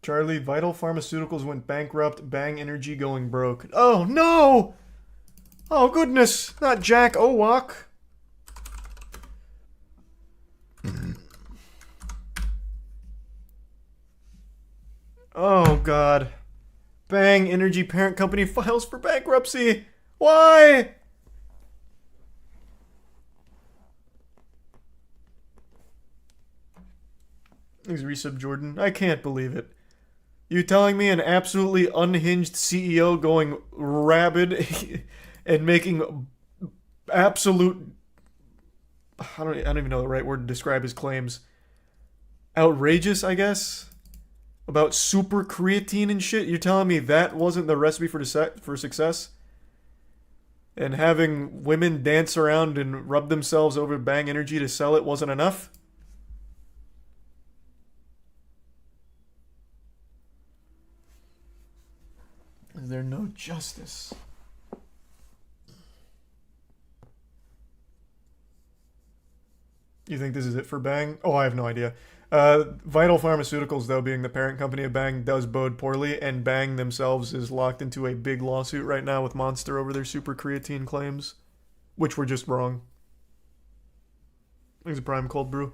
Charlie, Vital Pharmaceuticals went bankrupt. Bang Energy going broke. Oh, no! Oh, goodness. Not Jack Owoc. Oh, God. Bang Energy parent company files for bankruptcy. Why? Thanks, Resub Jordan. I can't believe it. You telling me an absolutely unhinged CEO going rabid and making absolute... I don't even know the right word to describe his claims. Outrageous, I guess? About super creatine and shit? You're telling me that wasn't the recipe for success? And having women dance around and rub themselves over Bang Energy to sell it wasn't enough? Is there no justice? You think this is it for Bang? Oh, I have no idea. Vital Pharmaceuticals, though, being the parent company of Bang, does bode poorly, and Bang themselves is locked into a big lawsuit right now with Monster over their super creatine claims, which were just wrong. Thanks, a prime cold brew.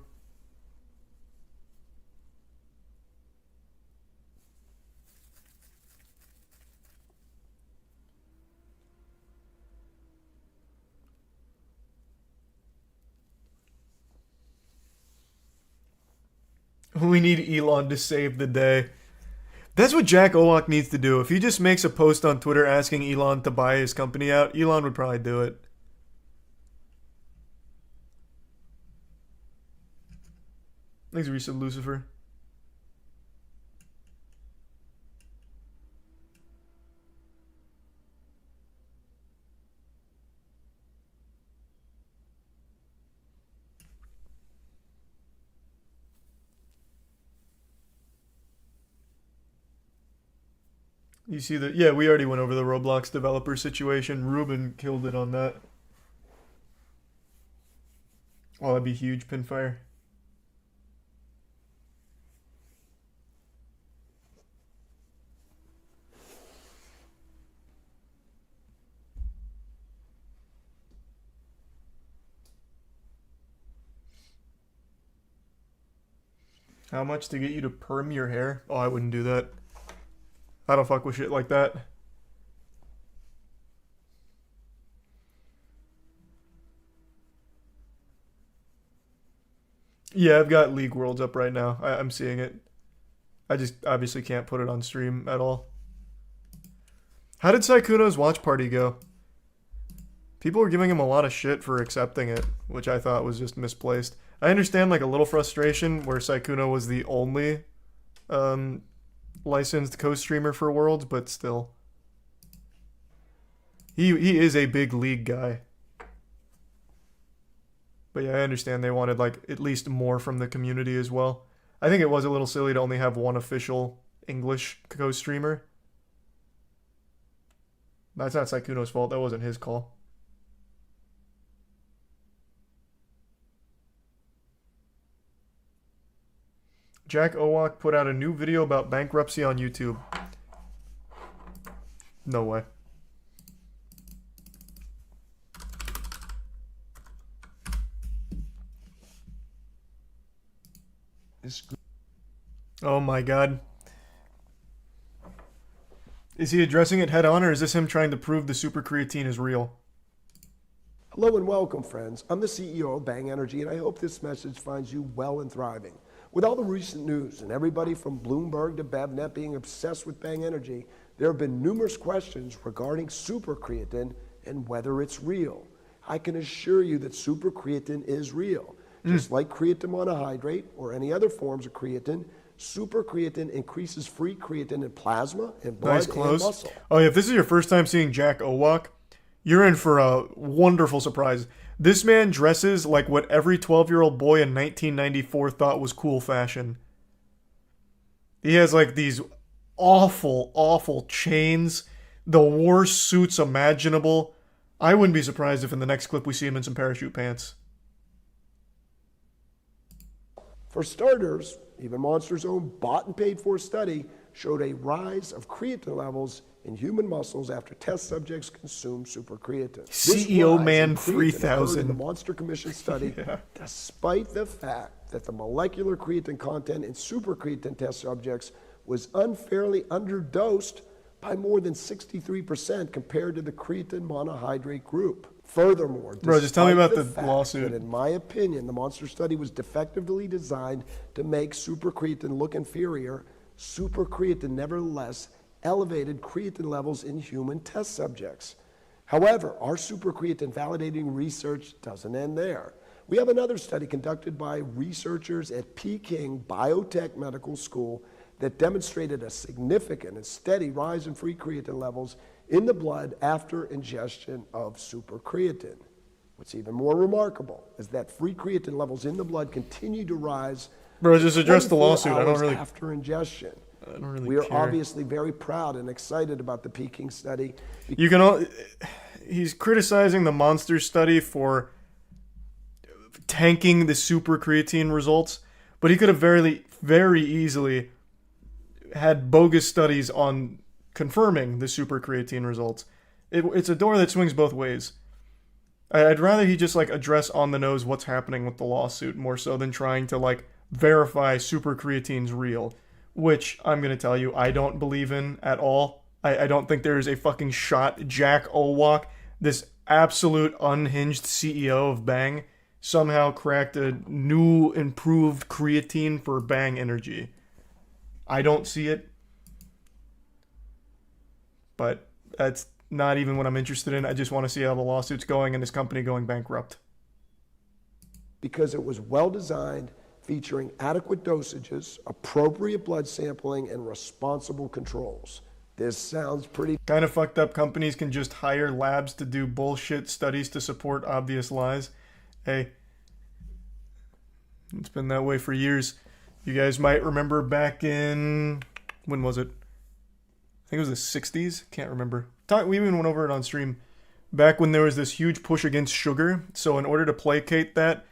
We need Elon to save the day. That's what Jack Owoc needs to do. If he just makes a post on Twitter asking Elon to buy his company out, Elon would probably do it. Thanks, Resub Lucifer. You see that? Yeah, we already went over the Roblox developer situation. Ruben killed it on that. Oh, that'd be huge, Pinfire. How much to get you to perm your hair? Oh, I wouldn't do that. I don't fuck with shit like that. Yeah, I've got League Worlds up right now. I'm seeing it. I just obviously can't put it on stream at all. How did Saikuno's watch party go? People were giving him a lot of shit for accepting it, which I thought was just misplaced. I understand like a little frustration where Saikuno was the only licensed co-streamer for Worlds, but still. He is a big League guy. But yeah, I understand they wanted like at least more from the community as well. I think it was a little silly to only have one official English co-streamer. That's not Saikuno's fault. That wasn't his call. Jack Owoc put out a new video about bankruptcy on YouTube. No way. Oh my god. Is he addressing it head on, or is this him trying to prove the super creatine is real? Hello and welcome, friends. I'm the CEO of Bang Energy, and I hope this message finds you well and thriving. With all the recent news and everybody from Bloomberg to BevNet being obsessed with Bang Energy, there have been numerous questions regarding super creatine and whether it's real. I can assure you that super creatine is real. Just like creatine monohydrate or any other forms of creatine, super creatine increases free creatine in plasma and blood and muscle. Oh yeah, if this is your first time seeing Jack Owoc, you're in for a wonderful surprise. This man dresses like what every 12-year-old boy in 1994 thought was cool fashion. He has like these awful, awful chains, the worst suits imaginable. I wouldn't be surprised if in the next clip we see him in some parachute pants. For starters, even Monster's own bought and paid for study showed a rise of creatine levels in human muscles after test subjects consumed supercreatine. CEO Man This rise in creatine occurred 3000. in the Monster Commission study, despite the fact that the molecular creatine content in supercreatine test subjects was unfairly underdosed by more than 63% compared to the creatine monohydrate group. Furthermore, Bro, just tell me about despite the fact lawsuit. that, in my opinion, the Monster study was defectively designed to make supercreatine look inferior, supercreatine nevertheless elevated creatine levels in human test subjects. However, our supercreatine validating research doesn't end there. We have another study conducted by researchers at Peking Biotech Medical School that demonstrated a significant and steady rise in free creatine levels in the blood after ingestion of supercreatine. What's even more remarkable is that free creatine levels in the blood continue to rise. Bro, just address the 24 lawsuit. I don't hours really after ingestion. I don't really We are care. obviously very proud and excited about the Peking study. You can all, he's criticizing the Monster study for tanking the super creatine results, but he could have very easily had bogus studies on confirming the super creatine results. It's a door that swings both ways. I'd rather he just like address on the nose what's happening with the lawsuit more so than trying to like verify super creatine's real, which I'm gonna tell you I don't believe in at all. I don't think there is a fucking shot Jack Owoc, this absolute unhinged CEO of Bang, somehow cracked a new improved creatine for Bang Energy. I don't see it. But that's not even what I'm interested in. I just want to see how the lawsuit's going and this company going bankrupt. Because it was well designed, featuring adequate dosages, appropriate blood sampling, and responsible controls. This sounds pretty Kind of fucked up companies can just hire labs to do bullshit studies to support obvious lies. Hey, it's been that way for years. You guys might remember back in, when was it? I think it was the 60s. Can't remember. We even went over it on stream. Back when there was this huge push against sugar. So in order to placate that,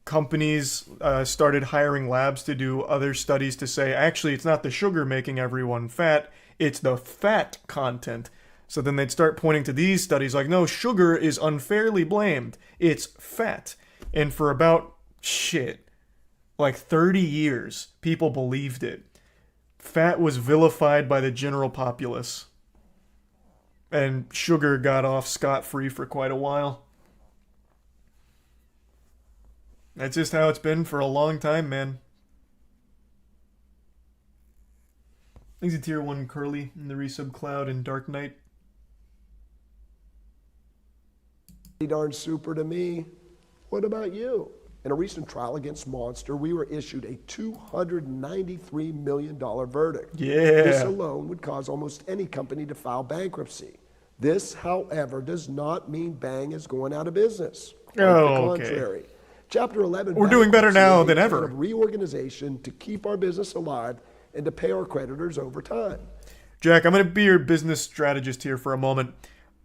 companies started hiring labs to do other studies to say, actually, it's not the sugar making everyone fat, it's the fat content. So then they'd start pointing to these studies like, no, sugar is unfairly blamed. It's fat. And for about, like 30 years, people believed it. Fat was vilified by the general populace. And sugar got off scot-free for quite a while. That's just how it's been for a long time, man. Thanks to Tier 1 Curly in the Resub Cloud and Dark Knight. darn super to me. What about you? In a recent trial against Monster, we were issued a $293 million verdict. Yeah. This alone would cause almost any company to file bankruptcy. This, however, does not mean Bang is going out of business. Quite the contrary. Chapter 11. We're doing better now than plan ever. of reorganization to keep our business alive and to pay our creditors over time. Jack, I'm going to be your business strategist here for a moment.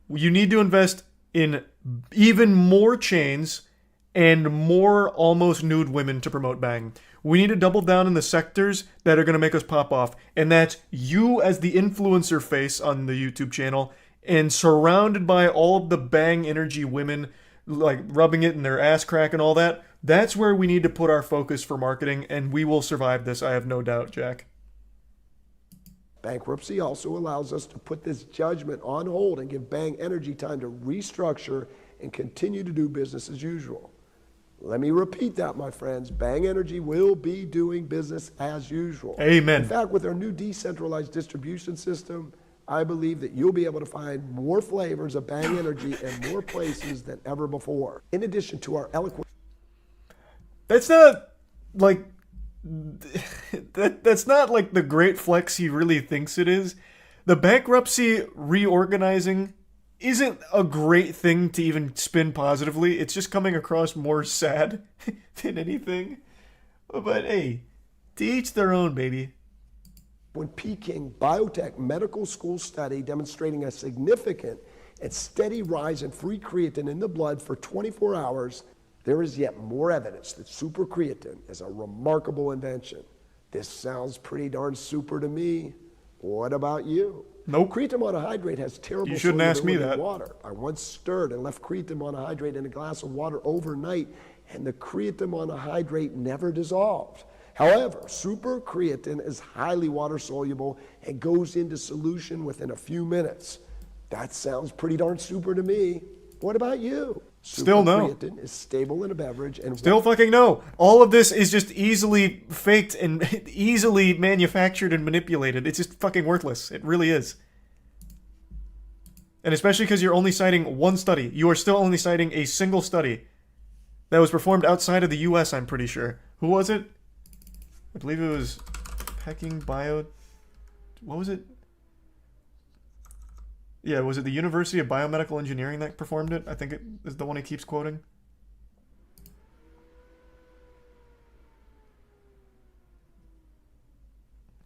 You need to invest in even more chains and more almost nude women to promote Bang. We need to double down in the sectors that are going to make us pop off. And that's you as the influencer face on the YouTube channel and surrounded by all of the Bang Energy women, like rubbing it in their ass crack and all that. That's where we need to put our focus for marketing, and we will survive this, I have no doubt, Jack. Bankruptcy also allows us to put this judgment on hold and give Bang Energy time to restructure and continue to do business as usual. Let me repeat that, my friends. Bang Energy will be doing business as usual. Amen. In fact, with our new decentralized distribution system, I believe that you'll be able to find more flavors of Bang Energy in more places than ever before. In addition to our eloquent... That's not like... That's not like the great flex he really thinks it is. The bankruptcy reorganizing isn't a great thing to even spin positively. It's just coming across more sad than anything. But hey, to each their own, baby. When Peking Biotech Medical School study demonstrating a significant and steady rise in free creatine in the blood for 24 hours There is yet more evidence that supercreatine is a remarkable invention. This sounds pretty darn super to me. What about you? Nope. Creatine monohydrate has terrible You shouldn't ask me solubility in that. water. I once stirred and left creatine monohydrate in a glass of water overnight, and the creatine monohydrate never dissolved. However, supercreatine is highly water soluble and goes into solution within a few minutes. That sounds pretty darn super to me. What about you? Still no. Supercreatine is stable in a beverage and Still fucking no. All of this is just easily faked and easily manufactured and manipulated. It's just fucking worthless. It really is. And especially because you're only citing one study. You are still only citing a single study that was performed outside of the US, I'm pretty sure. Who was it? I believe it was Peking Bio... What was it? Yeah, was it the University of Biomedical Engineering that performed it? I think it is the one he keeps quoting.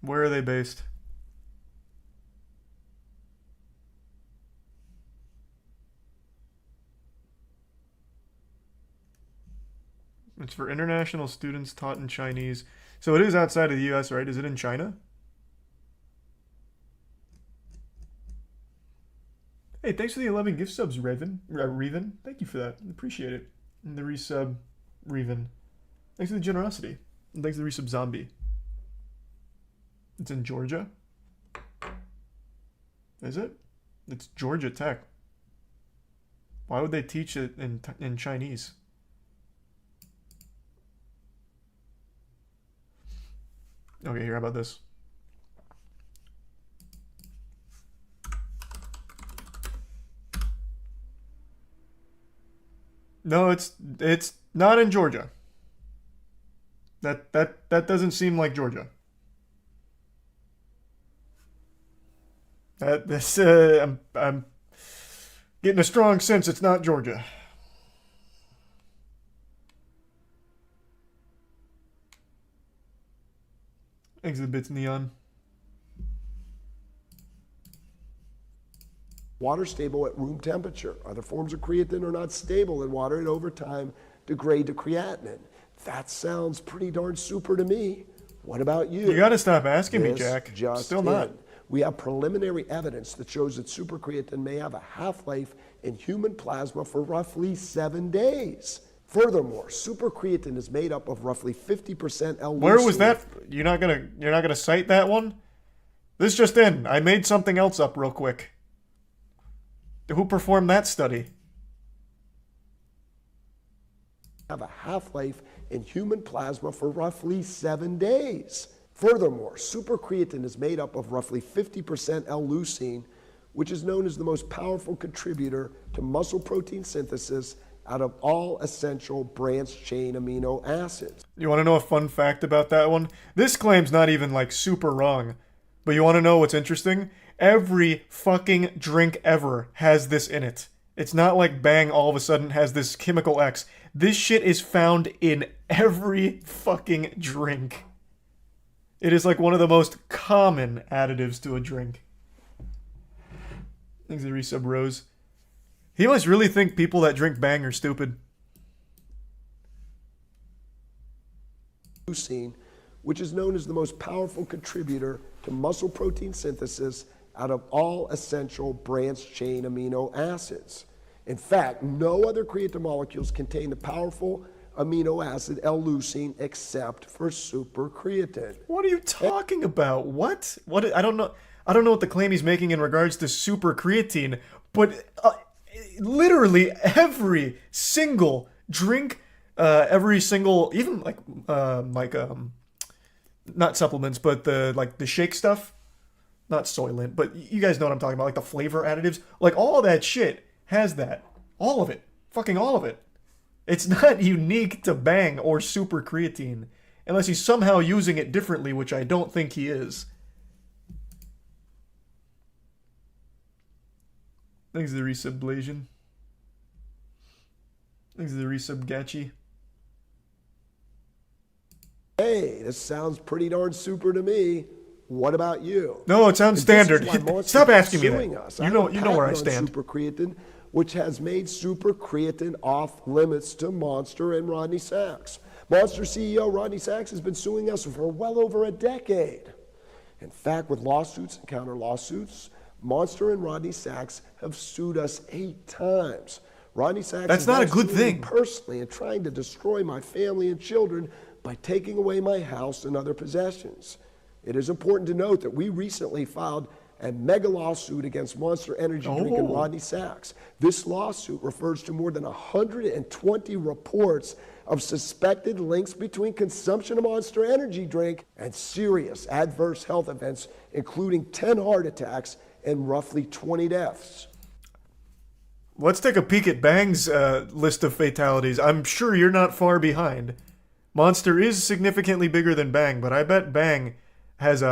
Where are they based? It's for international students taught in Chinese. So it is outside of the US, right? Is it in China? Hey, thanks for the 11 gift subs, Reven. Thank you for that. Appreciate it. And the resub, Reven. Thanks for the generosity. And thanks for the resub, Zombie. It's in Georgia. Is it? It's Georgia Tech. Why would they teach it in Chinese? Okay, here, how about this? No, it's not in Georgia. That doesn't seem like Georgia. I'm getting a strong sense it's not Georgia. Exhibits neon. water stable at room temperature. Other forms of creatine are not stable in water and over time degrade to creatinine. That sounds pretty darn super to me. What about you? You gotta stop asking me, This Jack. just Still not. in. We have preliminary evidence that shows that supercreatine may have a half-life in human plasma for roughly 7 days. Furthermore, supercreatine is made up of roughly 50% L-leucine. Where was that? You're not gonna cite that one? This just in. I made something else up real quick. Who performed that study? Have a half-life in human plasma for roughly 7 days. Furthermore, supercreatine is made up of roughly 50% L-leucine, which is known as the most powerful contributor to muscle protein synthesis out of all essential branched-chain amino acids. You want to know a fun fact about that one? This claim's not even like super wrong. But you want to know what's interesting? Every fucking drink ever has this in it. It's not like Bang all of a sudden has this chemical X. This shit is found in every fucking drink. It is like one of the most common additives to a drink. Thanks to resub Rose. He must really think people that drink Bang are stupid. Leucine, which is known as the most powerful contributor to muscle protein synthesis out of all essential branched-chain amino acids. In fact, no other creatine molecules contain the powerful amino acid L-leucine except for supercreatine. What are you talking about? What? I don't know. I don't know what the claim he's making in regards to supercreatine, but literally every single drink, every single, even not supplements, but the shake stuff, not Soylent, but you guys know what I'm talking about, like the flavor additives, like all of that shit has that. All of it. Fucking all of it. It's not unique to Bang or super creatine, unless he's somehow using it differently, which I don't think he is. Thanks to the resub Blasian. Thanks to the resub Gachi. Hey, this sounds pretty darn super to me. What about you? No, it sounds standard. This is why Stop Moist asking me suing that. us. You I know have a where I patent on stand. Supercreatine, which has made super creatine off limits to Monster and Rodney Sachs. Monster CEO Rodney Sachs has been suing us for well over a decade. In fact, with lawsuits and counter lawsuits, Monster and Rodney Sachs have sued us 8 times. Rodney Sachs That's not a good thing. Personally, and trying to destroy my family and children by taking away my house and other possessions. It is important to note that we recently filed a mega lawsuit against Monster Energy Drink and Rodney Sachs. This lawsuit refers to more than 120 reports of suspected links between consumption of Monster Energy Drink and serious adverse health events, including 10 heart attacks and roughly 20 deaths. Let's take a peek at Bang's list of fatalities. I'm sure you're not far behind. Monster is significantly bigger than Bang, but I bet Bang has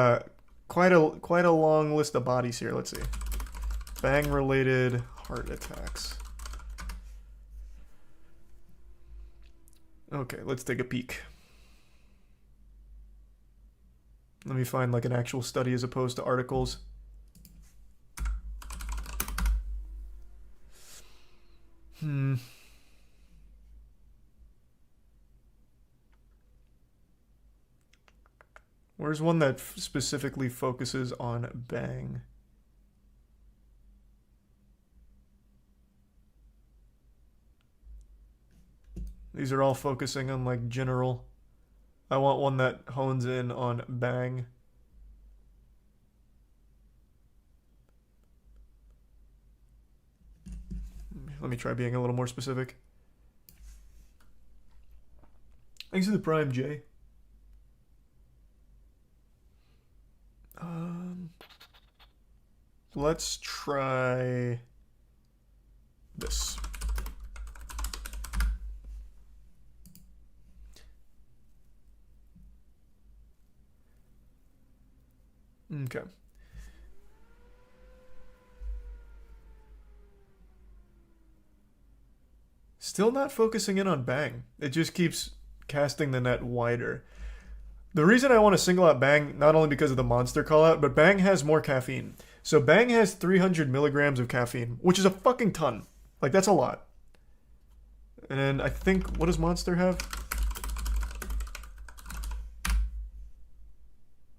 quite a long list of bodies here. Let's see. Bang-related heart attacks. Okay, let's take a peek. Let me find like an actual study as opposed to articles. Where's one that specifically focuses on Bang? These are all focusing on like general. I want one that hones in on Bang. Let me try being a little more specific. Thanks for the Prime, Jay. Let's try this. Okay. Still not focusing in on Bang. It just keeps casting the net wider. The reason I want to single out Bang, not only because of the monster call out, but Bang has more caffeine. So Bang has 300 milligrams of caffeine, which is a fucking ton. Like, that's a lot. And then I think, what does Monster have?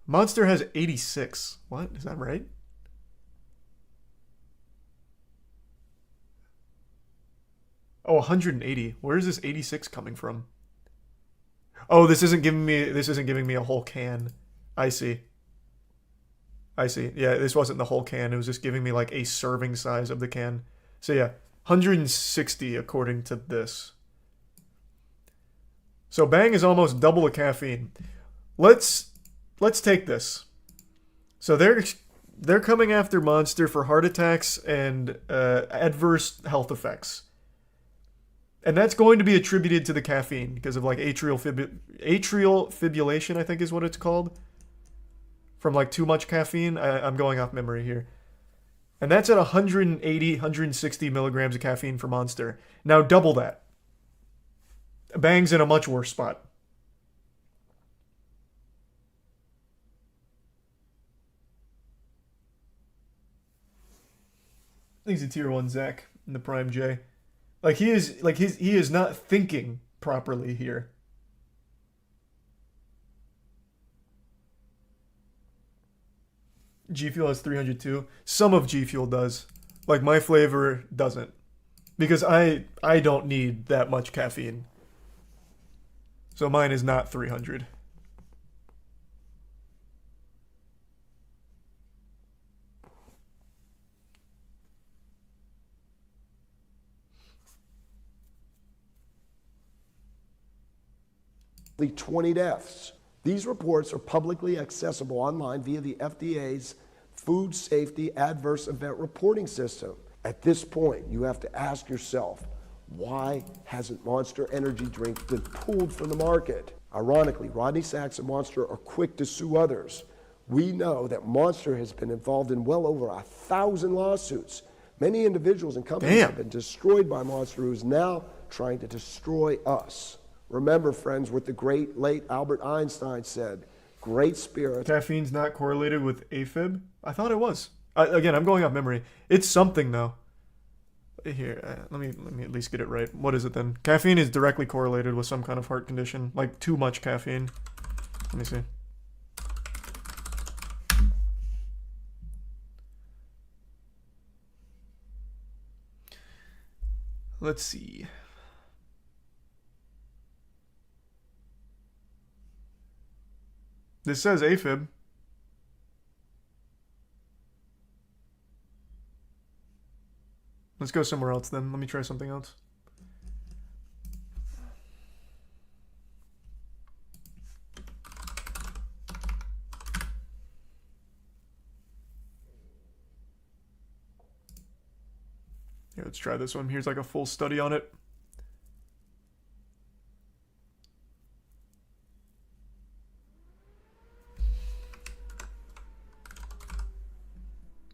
Monster has 86. What? Is that right? Oh, 180. Where is this 86 coming from? Oh, this isn't giving me a whole can. I see. Yeah, this wasn't the whole can. It was just giving me like a serving size of the can. So yeah, 160 according to this. So Bang is almost double the caffeine. Let's take this. So they're coming after Monster for heart attacks and adverse health effects. And that's going to be attributed to the caffeine because of like atrial fibrillation, I think is what it's called. From like too much caffeine. I'm going off memory here. And that's at 180, 160 milligrams of caffeine for Monster. Now double that. Bang's in a much worse spot. Thanks to Tier 1 Zach and the Prime J. Like he is not thinking properly here. G Fuel has 302. Some of G Fuel does. Like my flavor doesn't. Because I don't need that much caffeine. So mine is not 300. The 20 deaths. These reports are publicly accessible online via the FDA's Food Safety Adverse Event Reporting System. At this point, you have to ask yourself, why hasn't Monster Energy Drink been pulled from the market? Ironically, Rodney Sachs and Monster are quick to sue others. We know that Monster has been involved in well over 1,000 lawsuits. Many individuals and companies have been destroyed by Monster, who is now trying to destroy us. Remember, friends, what the great late Albert Einstein said, great spirit. Caffeine's not correlated with AFib? I thought it was. Again, I'm going off memory. It's something, though. Here, let me at least get it right. What is it then? Caffeine is directly correlated with some kind of heart condition, like too much caffeine. Let me see. Let's see. This says AFib. Let's go somewhere else then. Let me try something else. Here, let's try this one. Here's like a full study on it.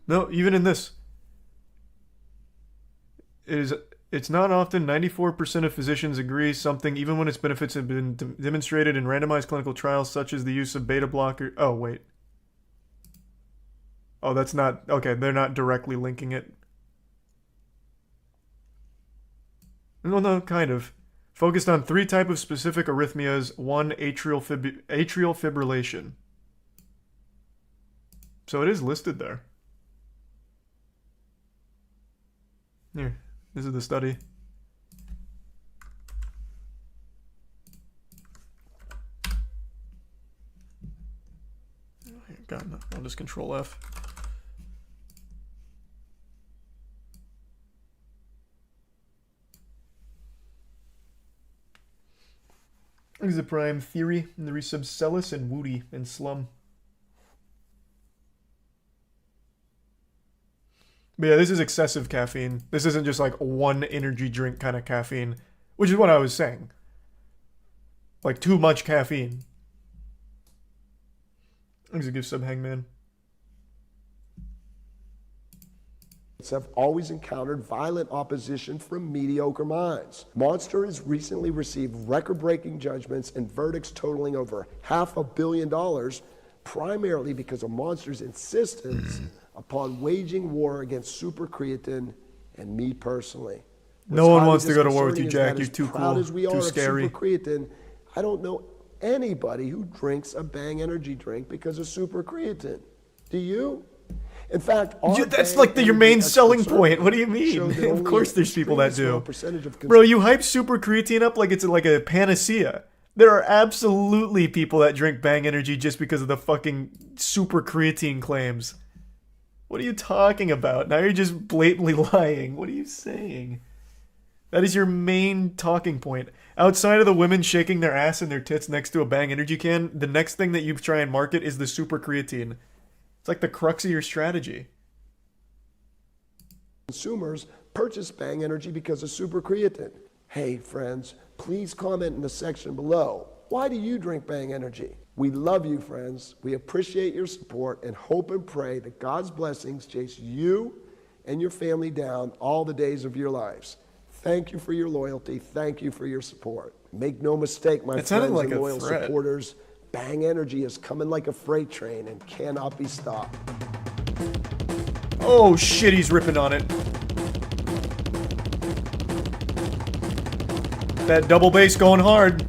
No, even in this. It's not often 94% of physicians agree something, even when its benefits have been demonstrated in randomized clinical trials, such as the use of beta blocker. Oh, wait. Oh, that's not... Okay, they're not directly linking it. No, kind of. Focused on 3 types of specific arrhythmias. 1, atrial fibrillation. So it is listed there. Here. This is the study. God, no. I'll just Control F. This is the prime theory in the resubcellus and Woody and slum. But yeah, this is excessive caffeine. This isn't just like one energy drink kind of caffeine, which is what I was saying. Like too much caffeine. I'm gonna give sub Hangman. Have always encountered violent opposition from mediocre minds. Monster has recently received record-breaking judgments and verdicts totaling over $500 million, primarily because of Monster's insistence upon waging war against supercreatine and me personally. No one wants to go to war with you, Jack. You're too cool, as we too are scary. Of supercreatine, I don't know anybody who drinks a Bang energy drink because of supercreatine. Do you? In fact, that's like your main selling point. What do you mean? Of course there's people that do. Bro, you hype super creatine up like it's like a panacea. There are absolutely people that drink Bang Energy just because of the fucking super creatine claims. What are you talking about? Now you're just blatantly lying. What are you saying? That is your main talking point. Outside of the women shaking their ass and their tits next to a Bang Energy can, the next thing that you try and market is the super creatine. It's like the crux of your strategy. Consumers purchase Bang Energy because of super creatine. Hey friends, please comment in the section below. Why do you drink Bang Energy? We love you, friends. We appreciate your support and hope and pray that God's blessings chase you and your family down all the days of your lives. Thank you for your loyalty. Thank you for your support. Make no mistake, my friends and loyal supporters, Bang Energy is coming like a freight train and cannot be stopped. Oh shit, he's ripping on it. That double bass going hard.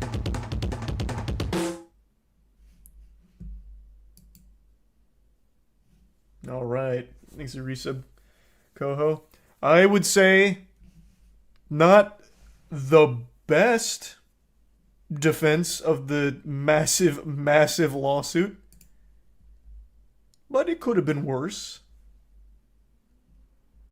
All right, thanks for resub, Coho. I would say not the best defense of the massive lawsuit, but it could have been worse.